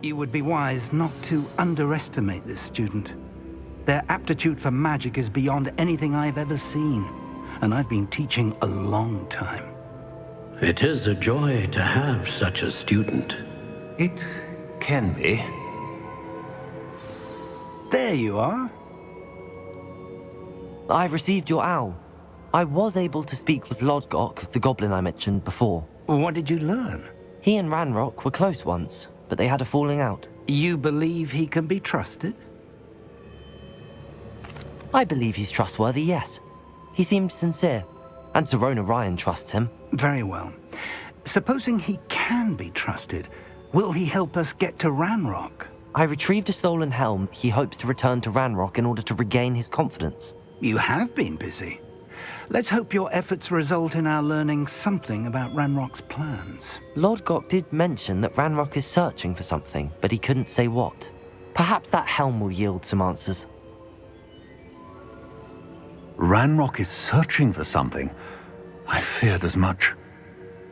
You would be wise not to underestimate this student. Their aptitude for magic is beyond anything I've ever seen, and I've been teaching a long time. It is a joy to have such a student. It can be. There you are. I've received your owl. I was able to speak with Lodgok, the goblin I mentioned before. What did you learn? He and Ranrock were close once, but they had a falling out. You believe he can be trusted? I believe he's trustworthy, yes. He seemed sincere, and Serona Ryan trusts him. Very well. Supposing he can be trusted, will he help us get to Ranrock? I retrieved a stolen helm he hopes to return to Ranrock in order to regain his confidence. You have been busy. Let's hope your efforts result in our learning something about Ranrock's plans. Lodgok did mention that Ranrock is searching for something, but he couldn't say what. Perhaps that helm will yield some answers. Ranrock is searching for something. I feared as much.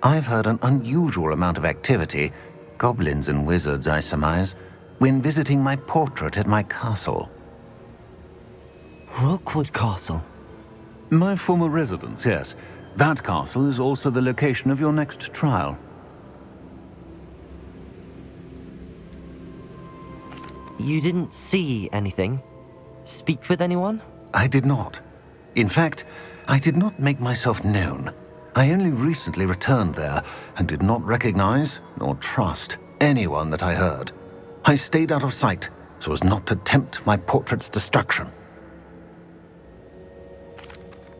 I've heard an unusual amount of activity, goblins and wizards, I surmise, when visiting my portrait at my castle. Rookwood Castle? My former residence, yes. That castle is also the location of your next trial. You didn't see anything? Speak with anyone? I did not. In fact, I did not make myself known. I only recently returned there and did not recognize nor trust anyone that I heard. I stayed out of sight so as not to tempt my portrait's destruction.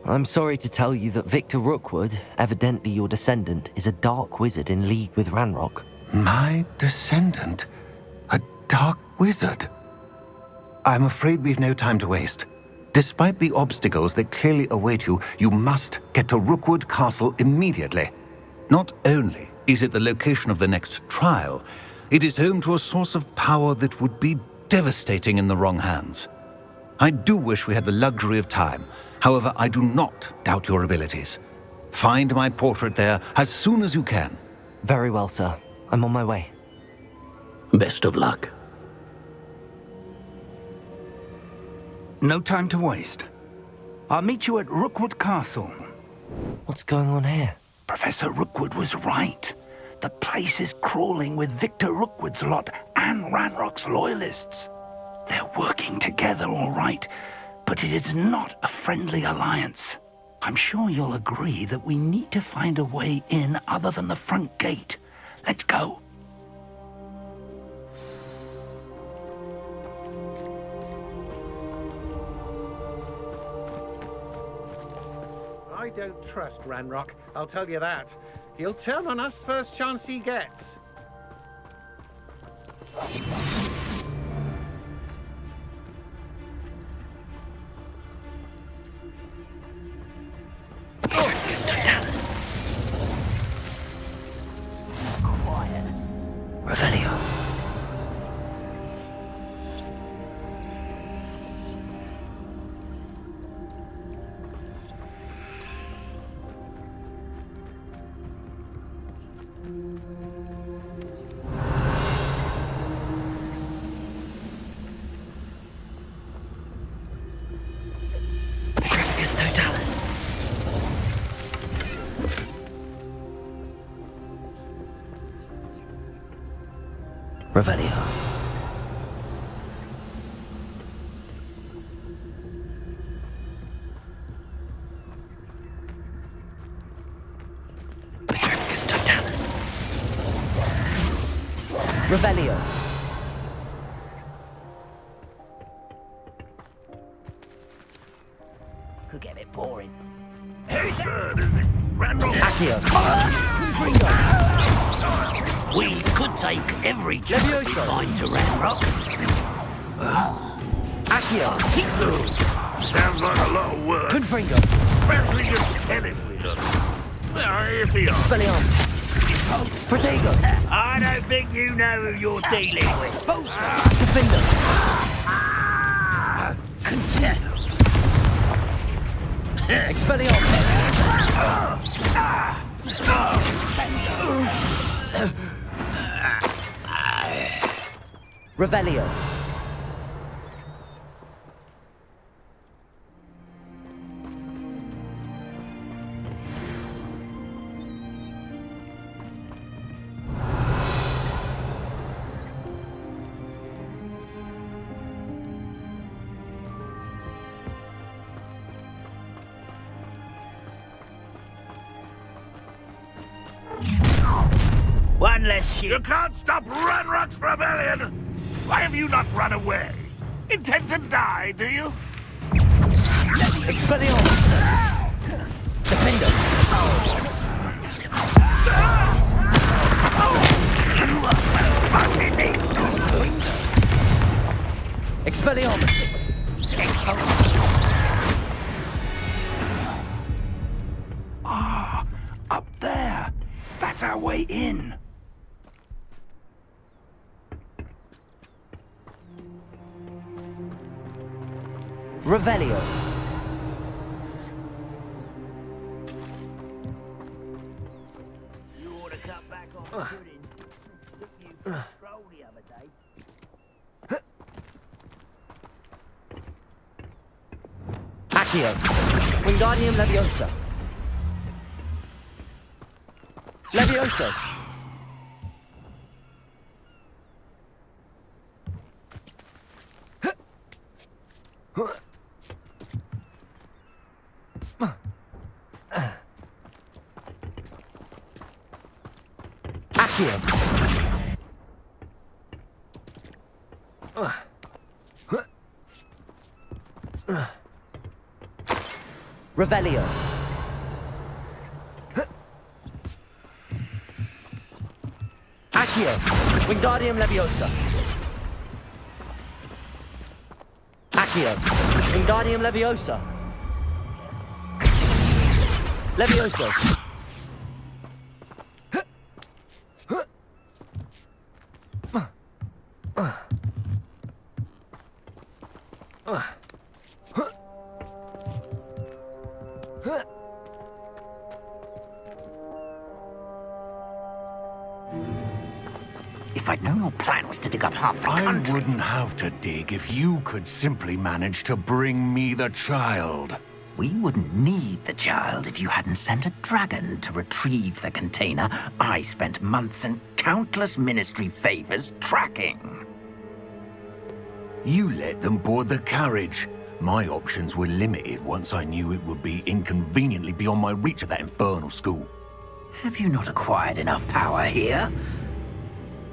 I'm sorry to tell you that Victor Rookwood, evidently your descendant, is a dark wizard in league with Ranrock. My descendant? A dark wizard? I'm afraid we've no time to waste. Despite the obstacles that clearly await you, you must get to Rookwood Castle immediately. Not only is it the location of the next trial, it is home to a source of power that would be devastating in the wrong hands. I do wish we had the luxury of time. However, I do not doubt your abilities. Find my portrait there as soon as you can. Very well, sir. I'm on my way. Best of luck. No time to waste. I'll meet you at Rookwood Castle. What's going on here? Professor Rookwood was right. The place is crawling with Victor Rookwood's lot and Ranrock's loyalists. They're working together, all right, but it is not a friendly alliance. I'm sure you'll agree that we need to find a way in other than the front gate. Let's go. I don't trust Ranrock, I'll tell you that. He'll turn on us first chance he gets. Quiet. Revelio. Totalis. Revelio. Petrificus Totalis. Revelio. Could get a bit boring. Absurd, isn't it? Randall. Accio. We could take every chance we find to Ranrock. Accio. Sounds like a lot of work. Confringo. Perhaps we just tell him we done it. If he asks. Spellion. Protego. I don't think you know who you're dealing with. Defender. Expelliarmus. Revelio. One less You ship. can't stop Ranrock's rebellion! Why have you not run away? Intend to die, do you? Expelliarmus. Defender. Expelliarmus. Up there. That's our way in. Revelio. You ought to cut back on pudding. Took you for a stroll the other day. Accio. Wingardium Leviosa. Levioso. Accio. Revelio. Accio. Wingardium Leviosa. Accio. Wingardium Leviosa. Levioso. If I'd known your plan was to dig up half the I country... wouldn't have to dig if you could simply manage to bring me the child. We wouldn't need the child if you hadn't sent a dragon to retrieve the container I spent months and countless ministry favors tracking. You let them board the carriage. My options were limited once I knew it would be inconveniently beyond my reach at that infernal school. Have you not acquired enough power here?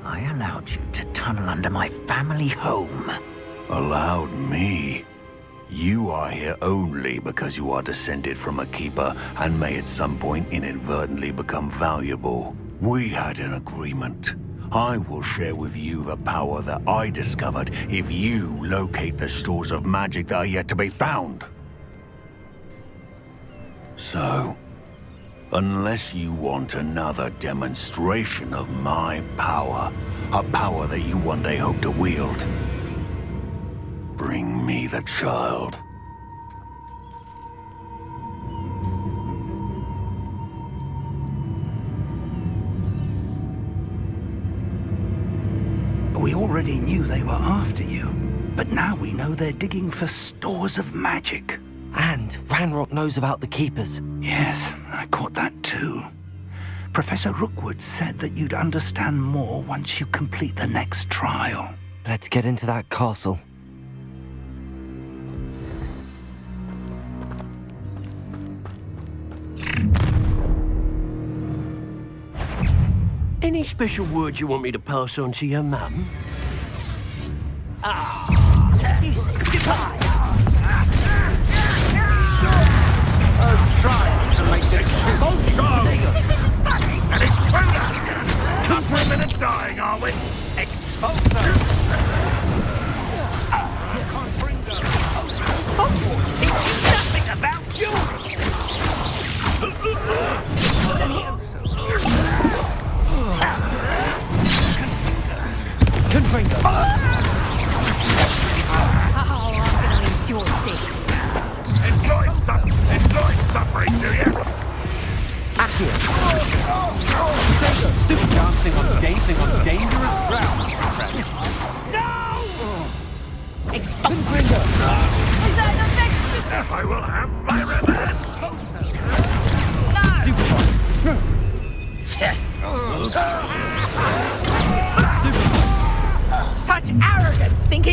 I allowed you to tunnel under my family home. Allowed me? You are here only because you are descended from a keeper and may at some point inadvertently become valuable. We had an agreement. I will share with you the power that I discovered if you locate the stores of magic that are yet to be found. So, unless you want another demonstration of my power, a power that you one day hope to wield, bring me the child. We already knew they were after you, but now we know they're digging for stores of magic. And Ranrock knows about the Keepers. Yes, I caught that too. Professor Rookwood said that you'd understand more once you complete the next trial. Let's get into that castle. Any special words you want me to pass on to your mum? Earth's trying to make this ship. Oh, sure! This is funny! An intruder! Not for a minute dying, are we? Expulso! Hogwarts teaches nothing about jewelry. Confringo. Oh, I'm gonna enjoy this. Enjoy suffering, do you? Accio. Stupid dancing on dangerous ground, my friend. No!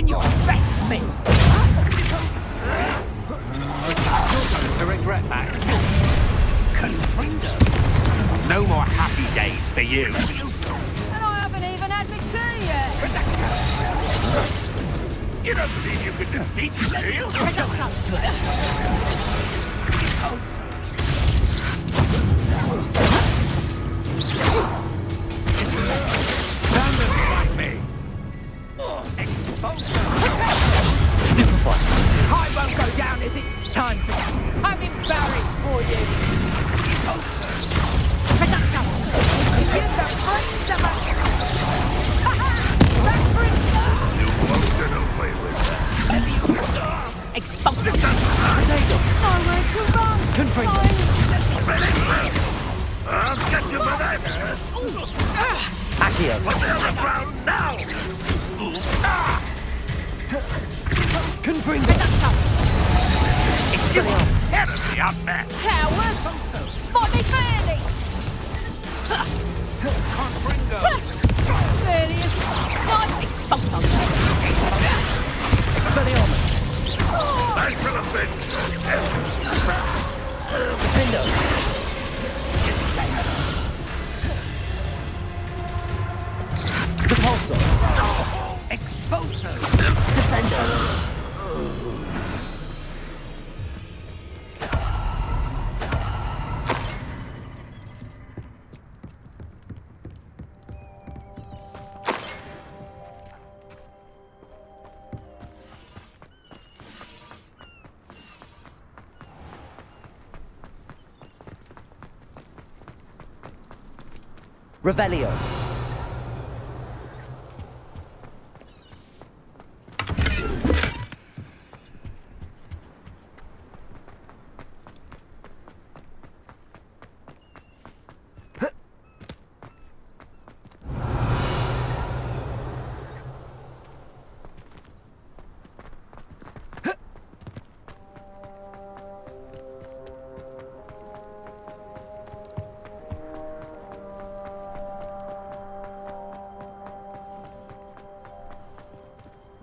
in your best me! To regret that. Confringo. No more happy days for you. And I haven't even had my tea yet! You don't believe you could defeat me, do you? Stand like me. Expose. I won't go down, is it? Time for I'm in buried for you! You the brains of a... That brings You won't get away with that. Explosive! Nowhere to run! I'll get you for that. Accio. Put me on the ground now. Confringo. Expelliarmus. Enemy up there. Cowards! Body fairly! Confringo. Fairly is not explosive! Expelliarmus. I shall have been. Defendo. Repulsor. Exposo. Descendo. Revelio.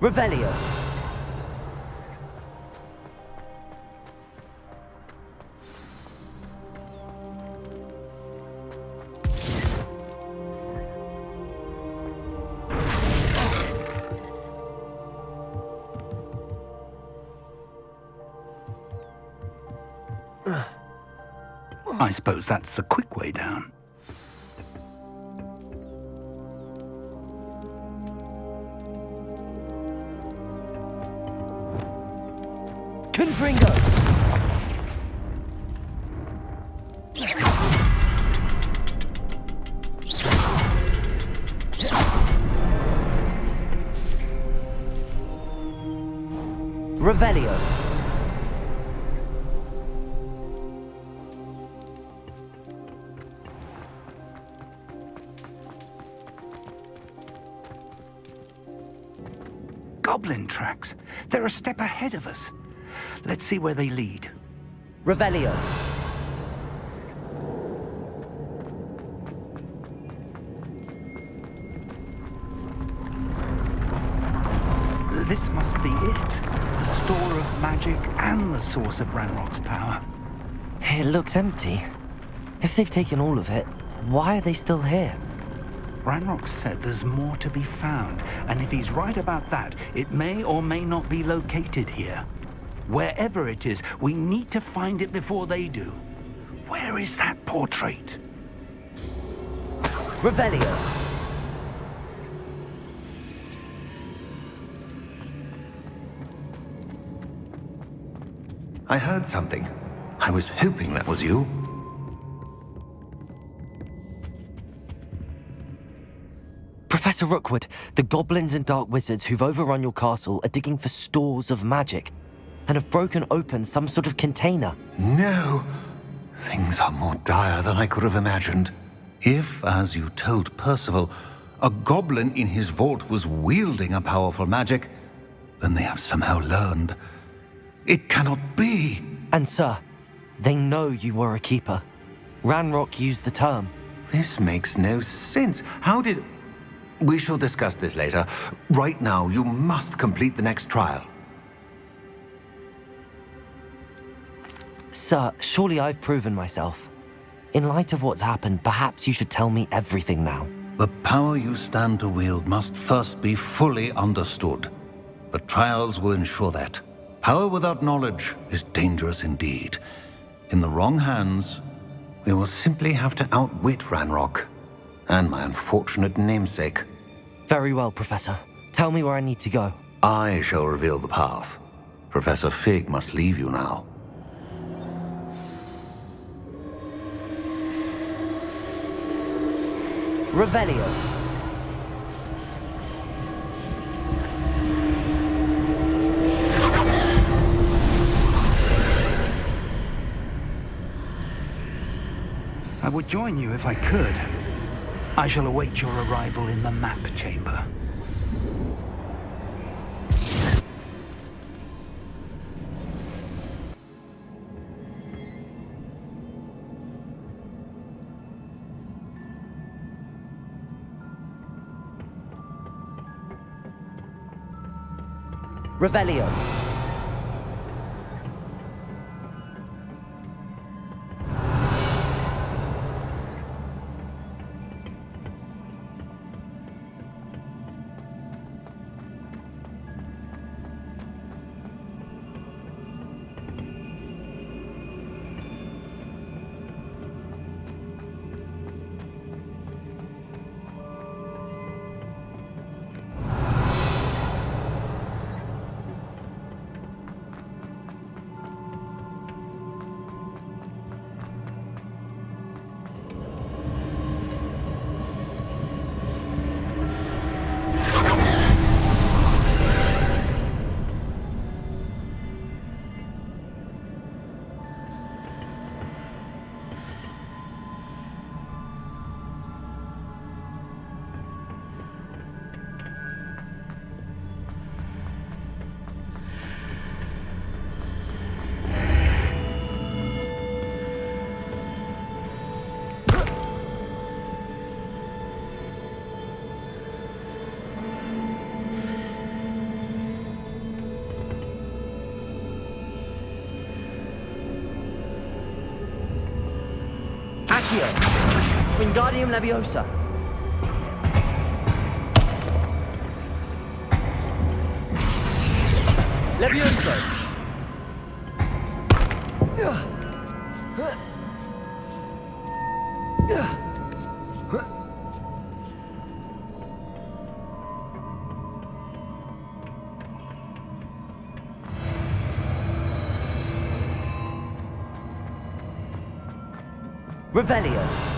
Revelio. I suppose that's the quick way down. Confringo. Revelio. Goblin tracks. They're a step ahead of us. Let's see where they lead. Revelio. This must be it. The store of magic and the source of Ranrock's power. It looks empty. If they've taken all of it, why are they still here? Ranrock said there's more to be found, and if he's right about that, it may or may not be located here. Wherever it is, we need to find it before they do. Where is that portrait? Revelio. I heard something. I was hoping that was you. Professor Rookwood, the goblins and dark wizards who've overrun your castle are digging for stores of magic and have broken open some sort of container. No. Things are more dire than I could have imagined. If, as you told Percival, a goblin in his vault was wielding a powerful magic, then they have somehow learned. It cannot be. And sir, they know you were a keeper. Ranrock used the term. This makes no sense. How did... We shall discuss this later. Right now, you must complete the next trial. Sir, surely I've proven myself. In light of what's happened, perhaps you should tell me everything now. The power you stand to wield must first be fully understood. The trials will ensure that. Power without knowledge is dangerous indeed. In the wrong hands, we will simply have to outwit Ranrock and my unfortunate namesake. Very well, Professor. Tell me where I need to go. I shall reveal the path. Professor Fig must leave you now. Revelio. I would join you if I could. I shall await your arrival in the map chamber. Revelio. Wingardium Leviosa. Levioso. Revelio.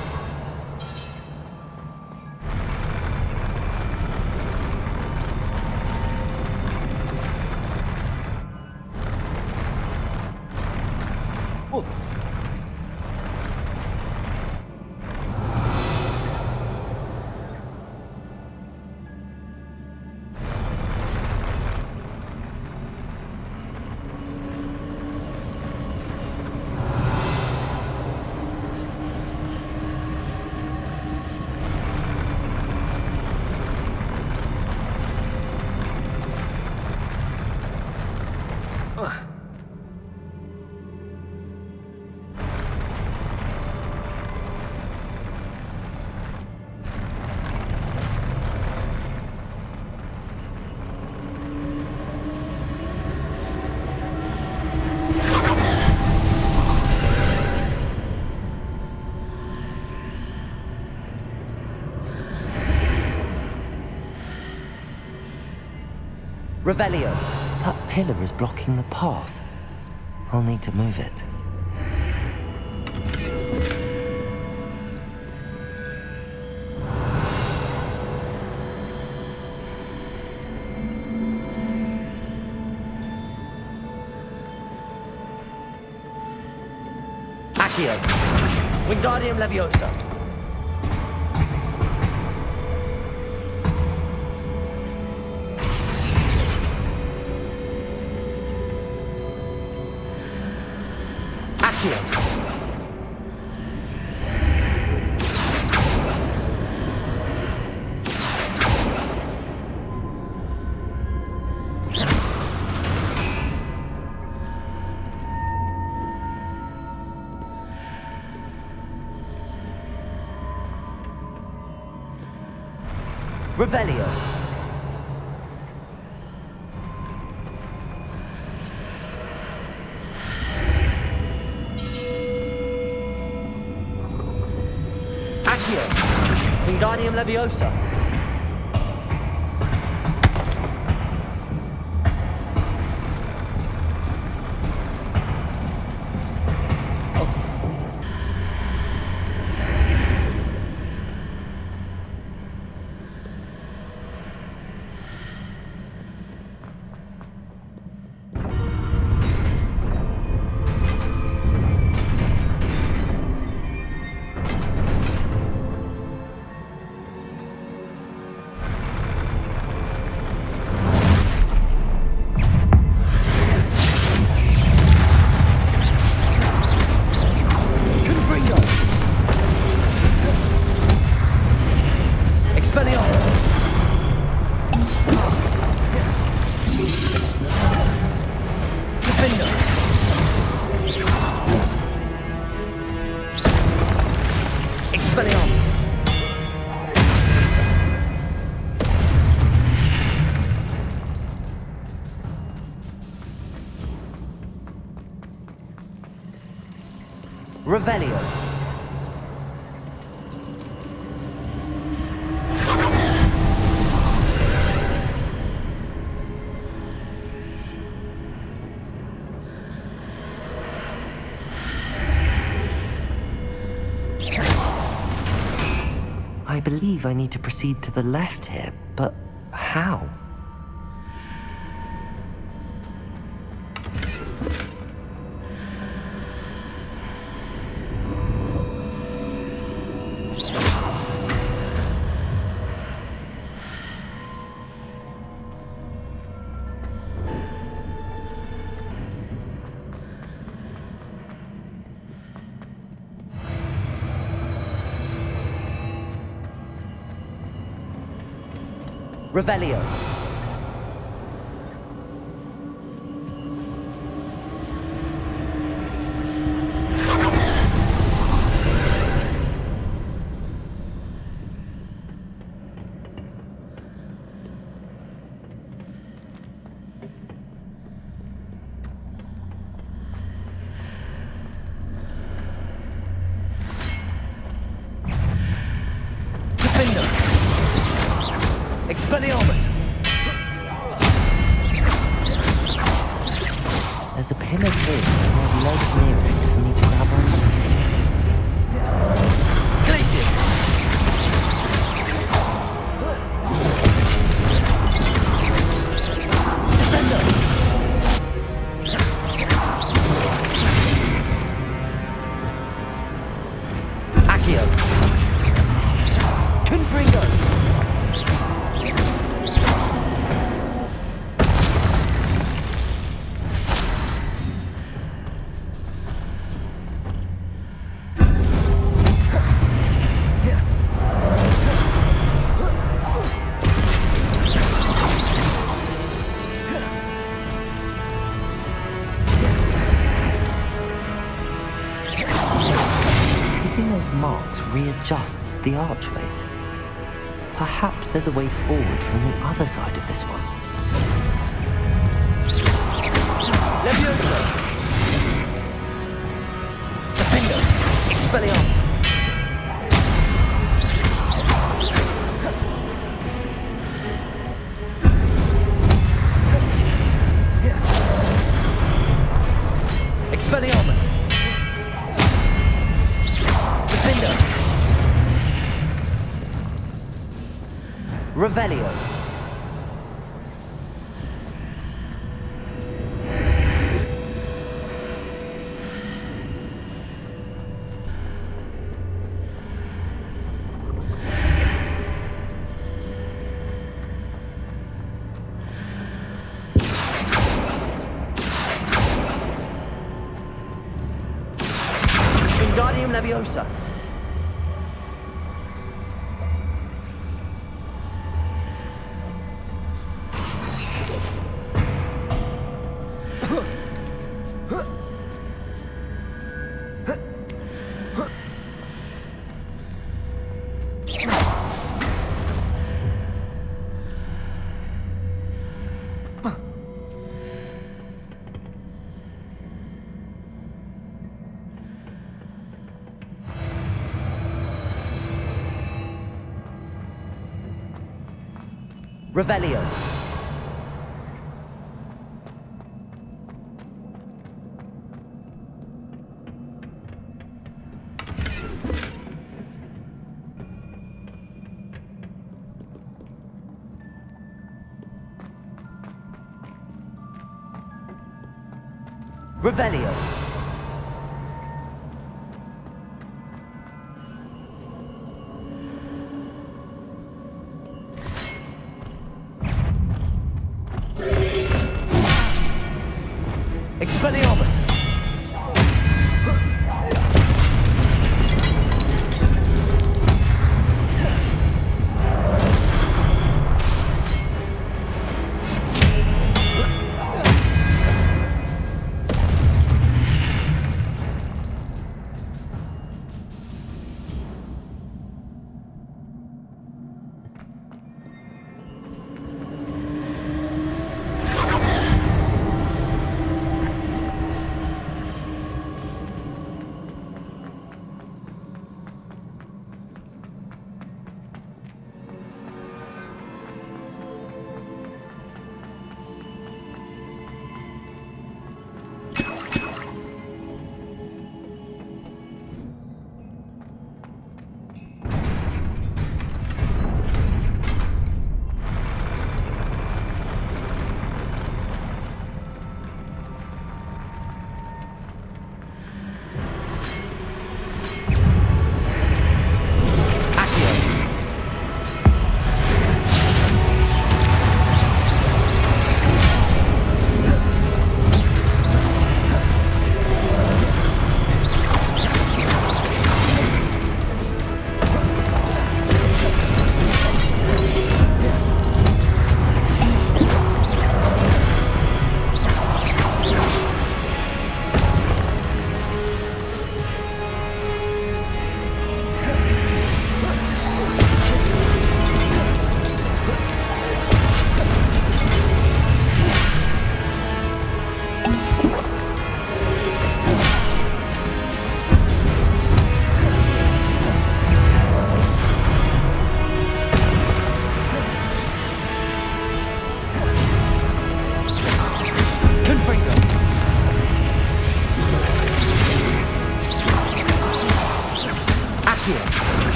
Revelio. That pillar is blocking the path. I'll need to move it. Accio. Wingardium Leviosa. Revelio. Accio. Wingardium Leviosa. Revelio. I believe I need to proceed to the left here, but how? Revelio. Expelliarmus! There's a pillar here with legs near it for me to grab onto. Glacius! Descendo! Accio! Confringo! Those marks readjusts the archways. Perhaps there's a way forward from the other side of this one. Leviosa! Defender! Expelliarmus! Expelliarmus! Revelio. Wingardium Leviosa. Revelio. Revelio. Expelliarmus.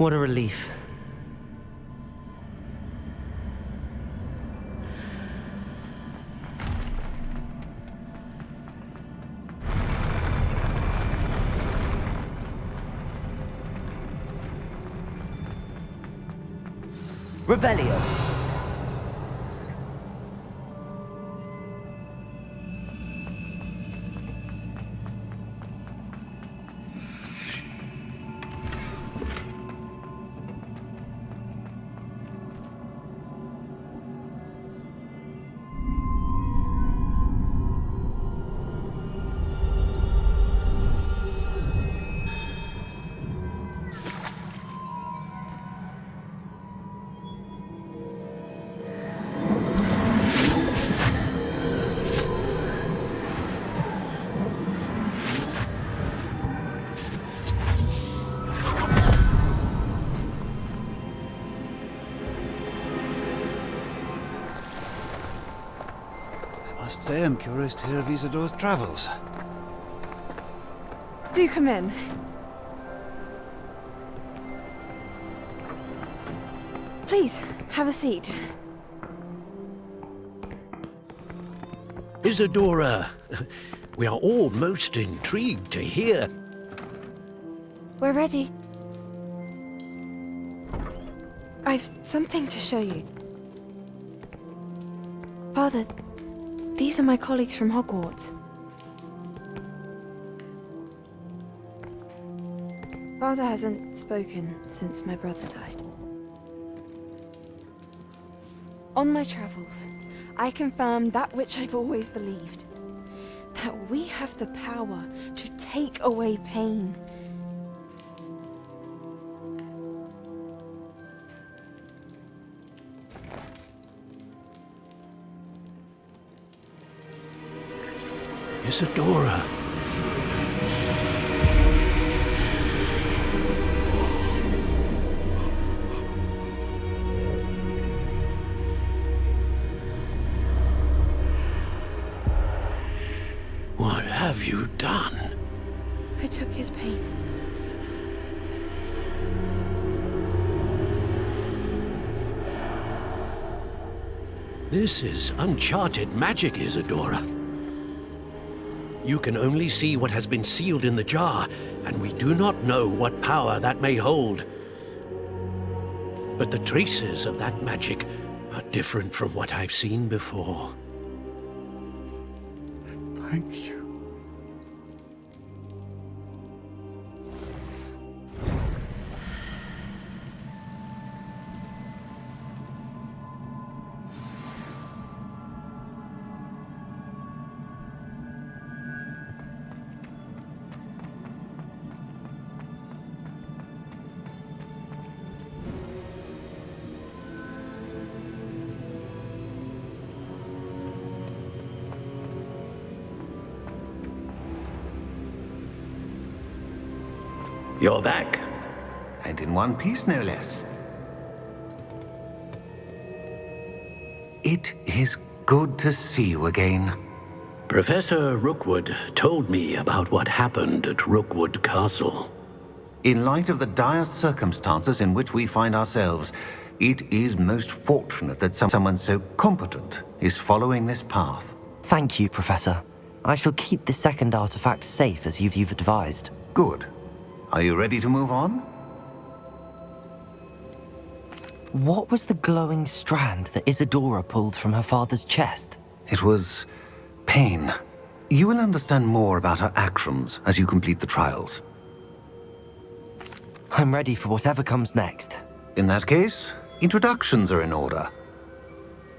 What a relief. Revelio. I must say I'm curious to hear of Isadore's travels. Do come in. Please, have a seat. Isadora, we are all most intrigued to hear. We're ready. I've something to show you. Father, these are my colleagues from Hogwarts. Father hasn't spoken since my brother died. On my travels, I confirmed that which I've always believed. That we have the power to take away pain. Isadora. What have you done? I took his pain. This is uncharted magic, Isadora. You can only see what has been sealed in the jar, and we do not know what power that may hold. But the traces of that magic are different from what I've seen before. Thank you. You're back. And in one piece, no less. It is good to see you again. Professor Rookwood told me about what happened at Rookwood Castle. In light of the dire circumstances in which we find ourselves, it is most fortunate that someone so competent is following this path. Thank you, Professor. I shall keep the second artifact safe as you've advised. Good. Are you ready to move on? What was the glowing strand that Isadora pulled from her father's chest? It was pain. You will understand more about her actions as you complete the trials. I'm ready for whatever comes next. In that case, introductions are in order.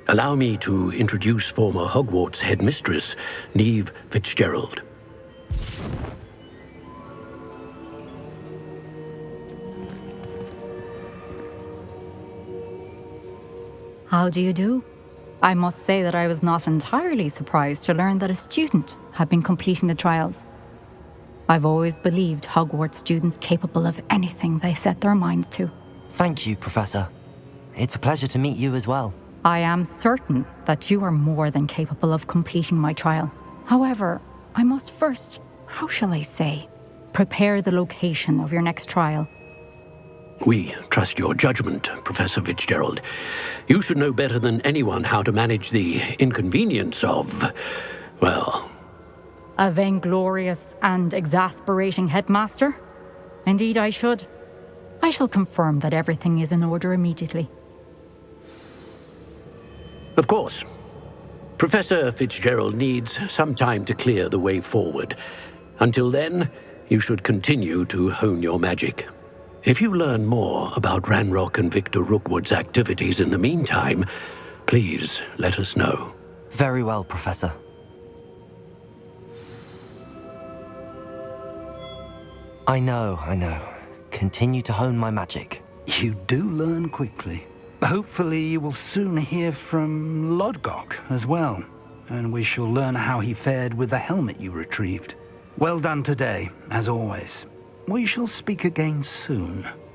Allow me to introduce former Hogwarts headmistress, Neve Fitzgerald. How do you do? I must say that I was not entirely surprised to learn that a student had been completing the trials. I've always believed Hogwarts students capable of anything they set their minds to. Thank you, Professor. It's a pleasure to meet you as well. I am certain that you are more than capable of completing my trial. However, I must first, how shall I say, prepare the location of your next trial. We trust your judgment, Professor Fitzgerald. You should know better than anyone how to manage the inconvenience of, well... A vainglorious and exasperating headmaster? Indeed I should. I shall confirm that everything is in order immediately. Of course. Professor Fitzgerald needs some time to clear the way forward. Until then, you should continue to hone your magic. If you learn more about Ranrock and Victor Rookwood's activities in the meantime, please let us know. Very well, Professor. I know. Continue to hone my magic. You do learn quickly. Hopefully you will soon hear from Lodgok as well, and we shall learn how he fared with the helmet you retrieved. Well done today, as always. We shall speak again soon.